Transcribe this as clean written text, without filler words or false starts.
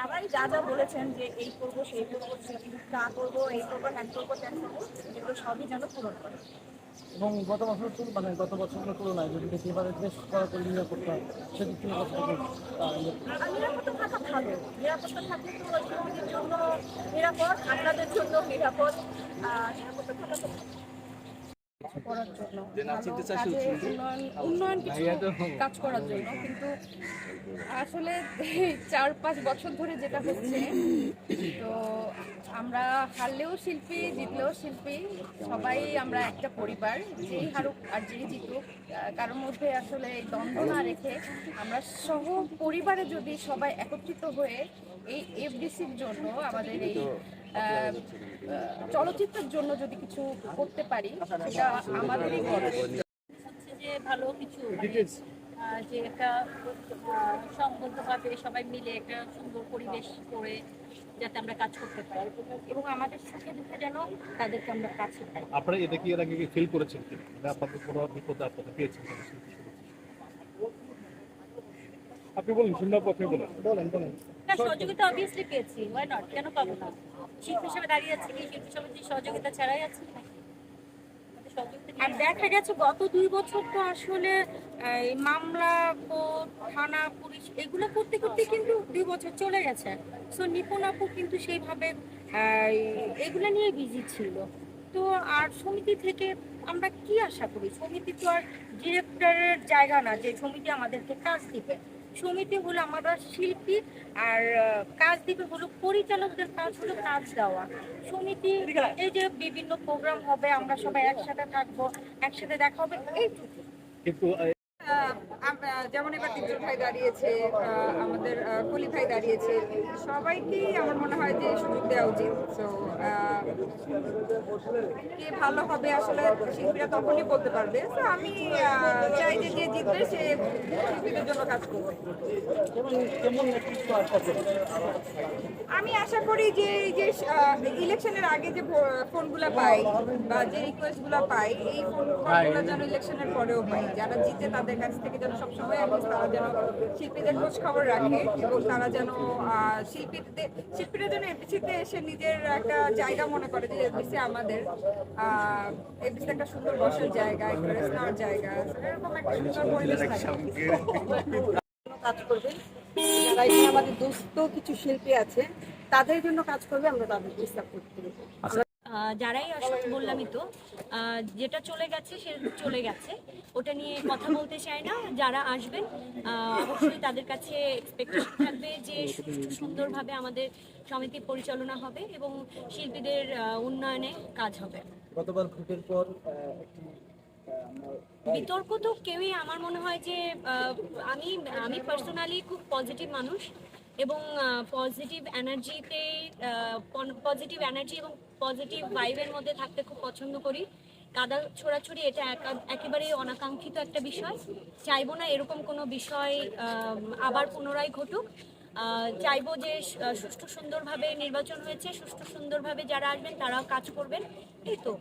তারাই যা যা বলেছেন যে এই করবো সেই করবো তা করবো এই করবো হ্যান করবো ত্যান করবো, এগুলো সবই যেন পূরণ করে। এবং গত বছর মানে গত বছরের তুলনায় যদি দেখি এবারে বেশ কড়াকড়ি নিরাপত্তা সেদিক থেকে কতটুকু আর নিরাপত্তা থাকা ভালো, নিরাপত্তা থাকলে তো শিল্পীদের জন্য নিরাপদ, আপনাদের জন্য নিরাপদ। নিরাপত্তা থাকা তো করার জন্য ভালো কাজে উন্নয়ন কিছু কাজ করার জন্য, কিন্তু আসলে 4-5 বছর ধরে যেটা হচ্ছে, তো আমরা হারলেও শিল্পী জিতলেও শিল্পী, সবাই আমরা একটা পরিবার, যেই হারুক আর যেই জিতুক কারোর মধ্যে আসলে এই দ্বন্দ্ব না রেখে আমরা সহ পরিবারে যদি সবাই একত্রিত হয়ে এই এফডিসির জন্য, আমাদের এই চলচ্চিত্রের জন্য যদি কিছু করতে পারি, সেটা আমাদেরই খরচ। যে ভালো কিছু যে একটা সংবদ্ধভাবে সবাই মিলে একটা সুন্দর পরিবেশ করে যাতে আমরা কাজ করতে পারি এবং আমাদের সুখে দুঃখে যেন তাদেরকে আমরা কাছে পাই। আপনারা এটা কি এর আগে ফিল করেছেন কি আপনাদের কোনো বিপদে আপনারা পেয়েছেন? আপনি বলুন, সুন্দর পথে বলেন। সহযোগিতা অবভিয়াসলি পেয়েছি, ওয়াই নট, কেন পাবো না? শিল্পী হিসেবে দাঁড়িয়ে আছি কি শিল্পী সমিতির সহযোগিতা ছাড়াই আছে? আর দেখা গেছে গত 2 বছর তো আসলে মামলা, কোর্ট, থানা, পুলিশ এগুলো করতে করতে কিন্তু 2 বছর চলে গেছে। সো নিপুণ আপু কিন্তু সেইভাবে এগুলো নিয়ে বিজি ছিল। তো আর সমিতি থেকে আমরা কি আশা করি? সমিতি তো আর ডিরেক্টরের জায়গা না যে সমিতি আমাদেরকে কাজ দিবে। সমিতি হলো আমরা শিল্পী, আর কাজ দিবে হলো পরিচালকদের কাজ হলো কাজ দেওয়া। সমিতি এই যে বিভিন্ন প্রোগ্রাম হবে, আমরা সবাই একসাথে থাকবো, একসাথে দেখা হবে, এইটুকু। কিন্তু যেমন এবার তিনজন ভাই দাঁড়িয়েছে, আমাদের কলি ভাই দাঁড়িয়েছে, সবাইকেই আমার মনে হয় যে সুযোগ দেওয়া উচিত। তো কে ভালো হবে আসলে শিল্পীরা তখনই বলতে পারবে। তো আমি চাই যে যে জিতবে সে শিল্পীদের জন্য কাজ করবে। আমি আশা করি যে এই যে ইলেকশনের আগে যে ফোনগুলো পাই বা যে রিকোয়েস্টগুলো পাই, এই ফোনগুলো যেন ইলেকশনের পরেও পাই। যারা জিতে তাদের কাছ থেকে যেন সবসময় তারা যেন শিল্পীদের খোঁজ খবর রাখে এবং তারা যেন শিল্পীরা যেন এফডিসিতে এসে নিজের একটা জায়গা মনে করে যে এফডিসি আমাদের, এফডিসি একটা সুন্দর বসার জায়গা, একটা রেস্ট নেওয়ার জায়গা, এরকম একটা সুন্দর পরিবেশ কাজ করবে। যারা এখানে আমাদের দুস্থ কিছু শিল্পী আছে তাদের জন্য কাজ করবে, আমরা তাদেরকে সাপোর্ট করব। যারাই আসলে বললামই তো, যেটা চলে গেছে সে চলে গেছে, ওটা নিয়ে কথা বলতে চাই না। যারা আসবেন অবশ্যই তাদের কাছে এক্সপেকটেশন থাকবে যে সুন্দরভাবে আমাদের সমিতি পরিচালনা হবে এবং শিল্পীদের উন্নয়নে কাজ হবে। গতবার ভোটের পর বিতর্ক তো কেউই, আমার মনে হয় যে আমি পার্সোনালি খুব পজিটিভ মানুষ এবং পজিটিভ এনার্জি এবং পজিটিভ ভাইবের মধ্যে থাকতে খুব পছন্দ করি। কাদা ছোড়াছুড়ি এটা একেবারেই অনাকাঙ্ক্ষিত একটা বিষয়, চাইবো না এরকম কোনো বিষয় আবার পুনরায় ঘটুক। চাইবো যে সুষ্ঠু সুন্দরভাবে নির্বাচন হয়েছে, সুষ্ঠু সুন্দরভাবে যারা আসবেন তারাও কাজ করবেন, এই তো।